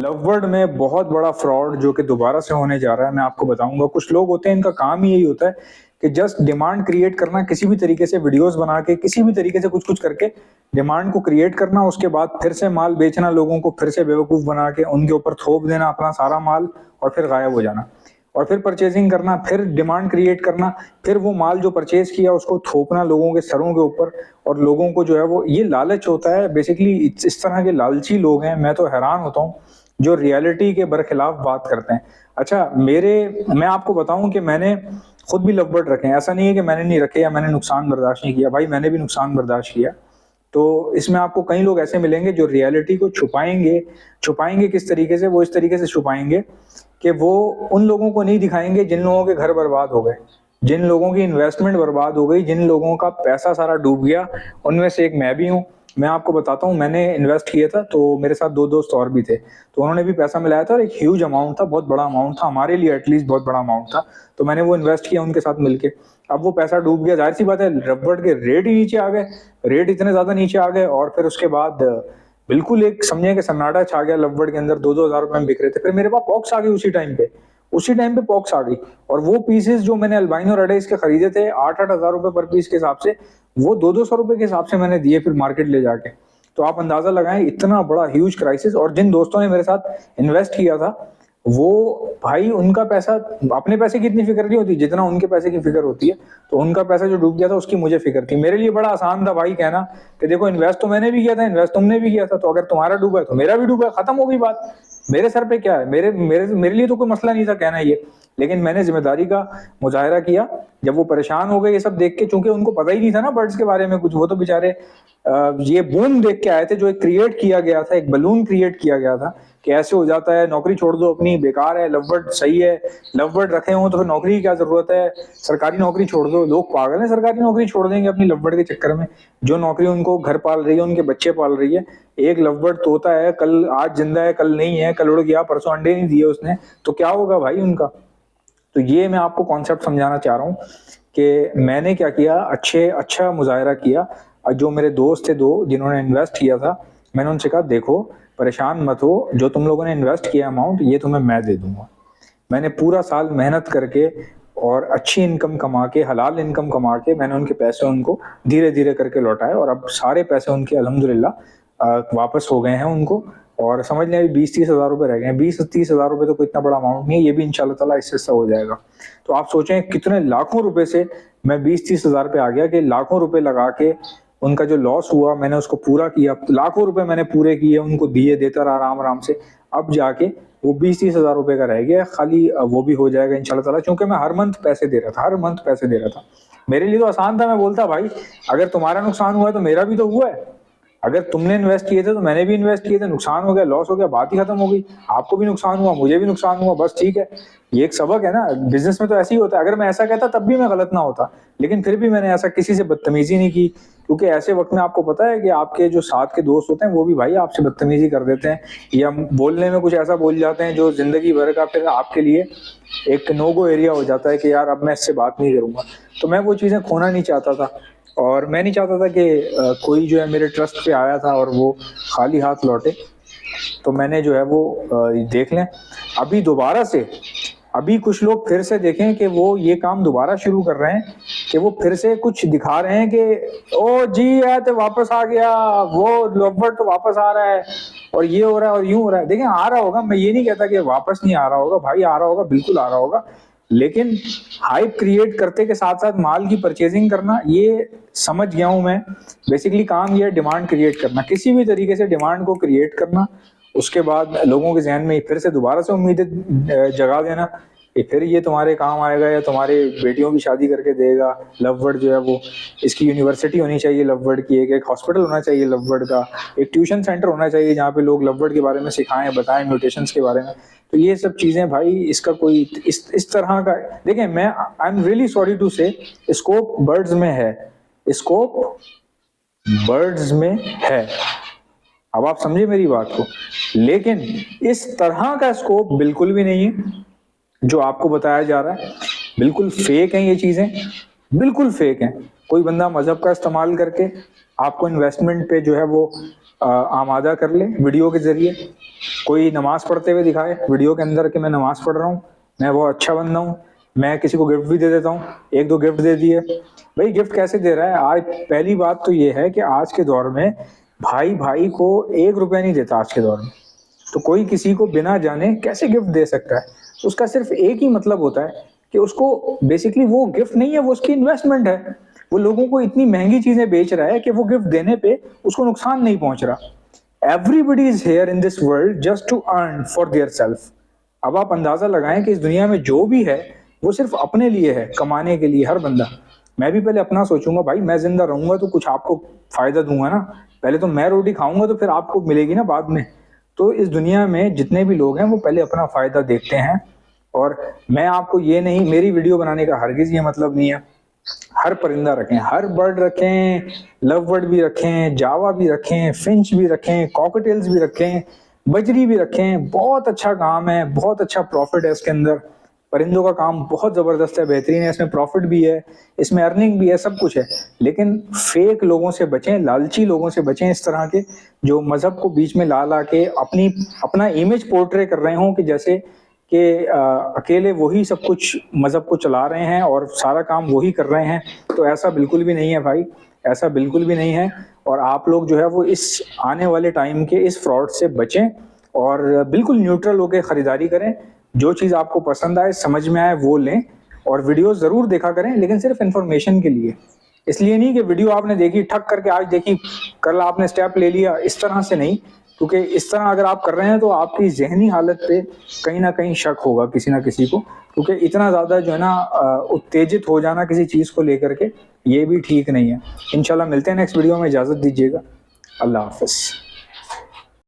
Love word में बहुत बड़ा फ्रॉड जो कि दोबारा से होने जा रहा है, मैं आपको बताऊंगा। कुछ लोग होते हैं, इनका काम ही यही होता है कि जस्ट डिमांड क्रिएट करना, किसी भी तरीके से वीडियोस बना के, किसी भी तरीके से कुछ कुछ करके डिमांड को क्रिएट करना, उसके बाद फिर से माल बेचना, लोगों को फिर से बेवकूफ बना के उनके ऊपर थोप देना अपना सारा माल और फिर गायब हो जाना, और फिर परचेजिंग करना, फिर डिमांड क्रिएट करना, फिर वो माल जो परचेज किया उसको थोपना लोगों के सरों के ऊपर। और लोगों को जो है वो ये लालच होता है बेसिकली। इस तरह के लालची लोग हैं, मैं तो हैरान होता हूँ जो रियलिटी के बरखिलाफ बात करते हैं। अच्छा, मैं आपको बताऊं कि मैंने खुद भी लव बर्ड रखे हैं। ऐसा नहीं है कि मैंने नहीं रखे या मैंने नुकसान बर्दाश्त नहीं किया, भाई मैंने भी नुकसान बर्दाश्त किया। तो इसमें आपको कई लोग ऐसे मिलेंगे जो रियलिटी को छुपाएंगे। छुपाएंगे किस तरीके से? वो इस तरीके से छुपाएंगे कि वो उन लोगों को नहीं दिखाएंगे जिन लोगों के घर बर्बाद हो गए, जिन लोगों की इन्वेस्टमेंट बर्बाद हो गई, जिन लोगों का पैसा सारा डूब गया। उनमें से एक मैं भी हूँ। मैं आपको बताता हूँ, मैंने इन्वेस्ट किया था तो मेरे साथ दो दोस्त और भी थे, तो उन्होंने भी पैसा मिलाया था और एक ह्यूज अमाउंट था, बहुत बड़ा अमाउंट था हमारे लिए, एटलीस्ट बहुत बड़ा अमाउंट था। तो मैंने वो इन्वेस्ट किया उनके साथ मिलके। अब वो पैसा डूब गया, जाहिर सी बात है रबड़ के रेट ही नीचे आ गए, रेट इतने ज्यादा नीचे आ गए। और फिर उसके बाद बिल्कुल एक समझे कि सन्नाटा छा गया, लवबर्ड के अंदर 2-2 हज़ार रुपए में बिक रहे थे। फिर मेरे पास पॉक्स आ गई उसी टाइम पे पॉक्स आ गई। और वो पीसेस जो मैंने अल्बाइनो रेड के खरीदे थे 8-8 हज़ार रुपए पर पीस के हिसाब से, वो 200-200 रुपए के हिसाब से मैंने दिए फिर मार्केट ले जाके। तो आप अंदाजा लगाएं इतना बड़ा ह्यूज क्राइसिस। और जिन दोस्तों ने मेरे साथ इन्वेस्ट किया था, वो भाई उनका पैसा, अपने पैसे की इतनी फिक्र नहीं होती जितना उनके पैसे की फिक्र होती है। तो उनका पैसा जो डूब गया था उसकी मुझे फिक्र थी। मेरे लिए बड़ा आसान था भाई कहना कि देखो इन्वेस्ट तो मैंने भी किया था, इन्वेस्ट तुमने भी किया था, तो अगर तुम्हारा डूबा है तो मेरा भी डूबा, खत्म हो गई बात। मेरे सर पे क्या है? मेरे मेरे मेरे लिए तो कोई मसला नहीं था कहना ये। लेकिन मैंने जिम्मेदारी का मुजाहरा किया। जब वो परेशान हो गए ये सब देख के, चूंकि उनको पता ही नहीं था ना बर्ड्स के बारे में कुछ, वो तो बेचारे ये बूम देख के आए थे जो एक क्रिएट किया गया था, एक बलून क्रिएट किया गया था कि ऐसे हो जाता है, नौकरी छोड़ दो अपनी, बेकार है, लवबर्ड सही है, लवबर्ड रखे हो तो फिर नौकरी की क्या जरूरत है, सरकारी नौकरी छोड़ दो। लोग पागल हैं, सरकारी नौकरी छोड़ देंगे अपनी लवबर्ड के चक्कर में। जो नौकरी उनको घर पाल रही है, उनके बच्चे पाल रही है। एक लवबर्ड तोता है, कल आज जिंदा है कल नहीं है, कल उड़ गया, परसों अंडे नहीं दिए उसने, तो क्या होगा भाई उनका? तो ये मैं आपको कॉन्सेप्ट समझाना चाह रहा हूँ कि मैंने क्या किया, अच्छा मुजाहरा किया। और जो मेरे दोस्त थे दो जिन्होंने इन्वेस्ट किया था, मैंने उनसे कहा देखो परेशान मत हो, जो तुम लोगों ने इन्वेस्ट किया अमाउंट ये तुम्हें मैं दे दूंगा। मैंने पूरा साल मेहनत करके और अच्छी इनकम कमा के, हलाल इनकम कमा के, मैंने उनके पैसे उनको धीरे धीरे करके लौटाए। और अब सारे पैसे उनके अल्हम्दुलिल्लाह वापस हो गए हैं उनको। और समझ लें अभी 20-30 हज़ार रुपए रह गए हैं। 20-30 हज़ार रुपए तो कोई इतना बड़ा अमाउंट नहीं है, ये भी इंशाल्लाह ताला इससे हिस्सा हो जाएगा। तो आप सोचें कितने लाखों रुपए से मैं 20-30 हज़ार पे आ गया कि लाखों रुपए लगा के उनका जो लॉस हुआ मैंने उसको पूरा किया। लाखों रुपए मैंने पूरे किए, उनको दिए, देता रहा आराम आराम से। अब जाके वो 20-30 हज़ार रुपए का रह गया खाली, वो भी हो जाएगा इंशाल्लाह ताला, क्योंकि मैं हर मंथ पैसे दे रहा था, हर मंथ पैसे दे रहा था। मेरे लिए तो आसान था, मैं बोलता भाई अगर तुम्हारा नुकसान हुआ है तो मेरा भी तो हुआ है, अगर तुमने इन्वेस्ट किए थे तो मैंने भी इन्वेस्ट किए थे, नुकसान हो गया, लॉस हो गया, बात ही खत्म हो गई। आपको भी नुकसान हुआ, मुझे भी नुकसान हुआ, बस ठीक है। ये एक सबक है ना, बिजनेस में तो ऐसे ही होता है। अगर मैं ऐसा कहता तब भी मैं गलत ना होता, लेकिन फिर भी मैंने ऐसा किसी से बदतमीजी नहीं की, क्योंकि ऐसे वक्त में आपको पता है कि आपके जो साथ के दोस्त होते हैं वो भी भाई आपसे बदतमीजी कर देते हैं, या बोलने में कुछ ऐसा बोल जाते हैं जो जिंदगी भर का फिर आपके लिए एक नो गो एरिया हो जाता है कि यार अब मैं इससे बात नहीं करूंगा। तो मैं वो चीजें खोना नहीं चाहता था, और मैं नहीं चाहता था कि कोई जो है मेरे ट्रस्ट पे आया था और वो खाली हाथ लौटे। तो मैंने जो है वो देख लें, अभी दोबारा से, अभी कुछ लोग फिर से देखें कि वो ये काम दोबारा शुरू कर रहे हैं कि वो फिर से कुछ दिखा रहे हैं कि ओ जी है तो वापस आ गया, वो लवबर्ड तो वापस आ रहा है, और ये हो रहा है और यूं हो रहा है। देखें आ रहा होगा, मैं ये नहीं कहता कि वापस नहीं आ रहा होगा, भाई आ रहा होगा, बिल्कुल आ रहा होगा। लेकिन हाइप क्रिएट करते के साथ साथ माल की परचेजिंग करना, ये समझ गया हूं मैं। बेसिकली काम ये है डिमांड क्रिएट करना, किसी भी तरीके से डिमांड को क्रिएट करना, उसके बाद लोगों के जहन में फिर से दोबारा से उम्मीदें जगा देना कि फिर ये तुम्हारे काम आएगा या तुम्हारे बेटियों की शादी करके देगा। लवबर्ड जो है वो, इसकी यूनिवर्सिटी होनी चाहिए लवबर्ड की, एक हॉस्पिटल होना चाहिए लवबर्ड का, एक ट्यूशन सेंटर होना चाहिए जहाँ पे लोग लवबर्ड के बारे में सिखाएं, बताएं म्यूटेशंस के बारे में। तो ये सब चीजें भाई, इसका कोई इस तरह का, देखें मैं I am really sorry to say, scope birds में है, स्कोप बर्ड्स में है। अब आप समझे मेरी बात को, लेकिन इस तरह का स्कोप बिल्कुल भी नहीं है जो आपको बताया जा रहा है। बिल्कुल फेक है ये चीजें, बिल्कुल फेक है। कोई बंदा मजहब का इस्तेमाल करके आपको इन्वेस्टमेंट पे जो है वो आमादा कर ले वीडियो के जरिए। कोई नमाज पढ़ते हुए दिखाए वीडियो के अंदर कि मैं नमाज पढ़ रहा हूँ, मैं बहुत अच्छा बंदा हूँ, मैं किसी को गिफ्ट भी दे देता हूँ, एक दो गिफ्ट दे दिए। भाई गिफ्ट कैसे दे रहा है? आज पहली बात तो ये है कि आज के दौर में भाई भाई को 1 रुपया नहीं देता आज के दौर में। तो कोई किसी को बिना जाने कैसे गिफ्ट दे सकता है? उसका सिर्फ एक ही मतलब होता है कि उसको बेसिकली वो गिफ्ट नहीं है, वो उसकी इन्वेस्टमेंट है। वो लोगों को इतनी महंगी चीजें बेच रहा है कि वो गिफ्ट देने पे उसको नुकसान नहीं पहुंच रहा। Everybody is here in this world just to earn for their self. अब आप अंदाजा लगाएं कि इस दुनिया में जो भी है वो सिर्फ अपने लिए है, कमाने के लिए हर बंदा। मैं भी पहले अपना सोचूंगा, भाई मैं जिंदा रहूंगा तो कुछ आपको फायदा दूंगा ना, पहले तो मैं रोटी खाऊंगा तो फिर आपको मिलेगी ना बाद में। तो इस दुनिया में जितने भी लोग हैं वो पहले अपना फायदा देखते हैं। और मैं आपको ये नहीं, मेरी वीडियो बनाने का हरगिज ये मतलब नहीं है हर परिंदा रखें, हर बर्ड रखें, लव बर्ड भी रखें, जावा भी रखें, फिंच भी रखें, कॉकटेल्स भी रखें, बजरी भी रखें। बहुत अच्छा काम है, बहुत अच्छा प्रॉफिट है इसके अंदर। परिंदों का काम बहुत जबरदस्त है, बेहतरीन है, इसमें प्रॉफिट भी है, इसमें अर्निंग भी है, सब कुछ है। लेकिन फेक लोगों से बचें, लालची लोगों से बचें, इस तरह के जो मजहब को बीच में ला ला के अपना इमेज पोर्ट्रे कर रहे हो कि जैसे कि अकेले वही सब कुछ मजहब को चला रहे हैं और सारा काम वही कर रहे हैं। तो ऐसा बिल्कुल भी नहीं है भाई, ऐसा बिल्कुल भी नहीं है। और आप लोग जो है वो इस आने वाले टाइम के इस फ्रॉड से बचें और बिल्कुल न्यूट्रल होकर खरीदारी करें। जो चीज़ आपको पसंद आए, समझ में आए, वो लें। और वीडियो ज़रूर देखा करें, लेकिन सिर्फ इन्फॉर्मेशन के लिए। इसलिए नहीं कि वीडियो आपने देखी, ठक करके आज देखी, कल आपने स्टेप ले लिया, इस तरह से नहीं। क्योंकि इस तरह अगर आप कर रहे हैं तो आपकी जहनी हालत पे कहीं ना कहीं शक होगा किसी ना किसी को। क्योंकि इतना ज़्यादा जो है ना उत्तेजित हो जाना किसी चीज़ को लेकर के, ये भी ठीक नहीं है। इंशाल्लाह मिलते हैं नेक्स्ट वीडियो में, इजाज़त दीजिएगा। अल्लाह हाफ़िज़।